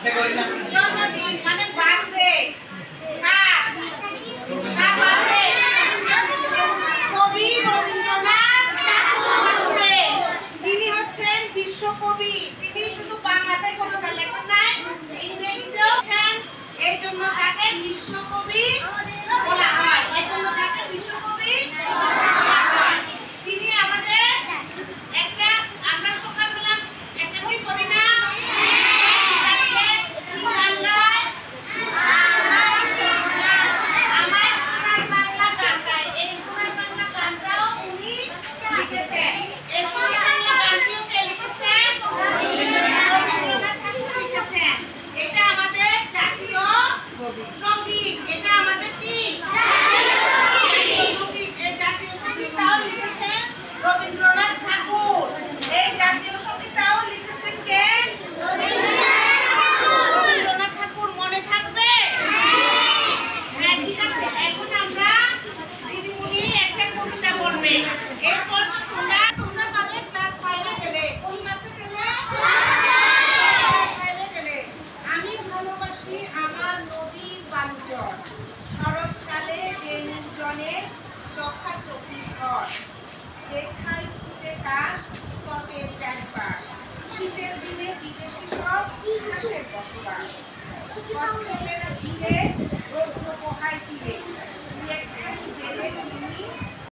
জন্মদিন মানে বার্থডে। কবি রবীন্দ্রনাথ ঠাকুরের। তিনি হচ্ছেন বিশ্বকবি। তিনি শুধু বাংলাতে কবিতা লেখেন নাই, ইংরেজিতেও লেখেন। এই জন্য তাকে বিশ্বকবি বলা হয়। এই জন্য তাকে বিশ্বকবি বলা হয়। তিনি আমাদের একটা, আমরা সকালবেলা অ্যাসেম্বলি করি না, কি গান গায়? আমার সোনার বাংলা গান গায়। এই সোনার বাংলা গানটাও উনি লিখেছেন। এই সোনার বাংলা গানটিও কে লিখেছেন? রবীন্দ্রনাথ ঠাকুর লিখেছেন। এটা আমাদের জাতীয় সঙ্গীত। এটা আমাদের কি জাতীয় সঙ্গীত? এই জাতীয় সঙ্গীতটাও লিখেছেন রবীন্দ্রনাথ ঠাকুর। এই জাতীয় সঙ্গীতটাও লিখেছেন কে? রবীন্দ্রনাথ ঠাকুর। মনে থাকবে? হ্যাঁ, ঠিক আছে। এখন আমরা দিদিমণি একটা কবিতা বলবে। এরপর তোমরা পাবে ক্লাস 5 এ গেলে। কোন ক্লাসে গেলে? ক্লাস 5 এ গেলে। আমি ভালোবাসি আমার নদীর বাঞ্চল, শরৎকালে যে নির্জনে চোখাচোখি ঘর, যেখায় ফুটে কাশ তটের চারপাশ, শীতের দিনে বিদেশি সব ঘাসের বসবাস, কচ্ছপেরা ঘিরে রৌদ্র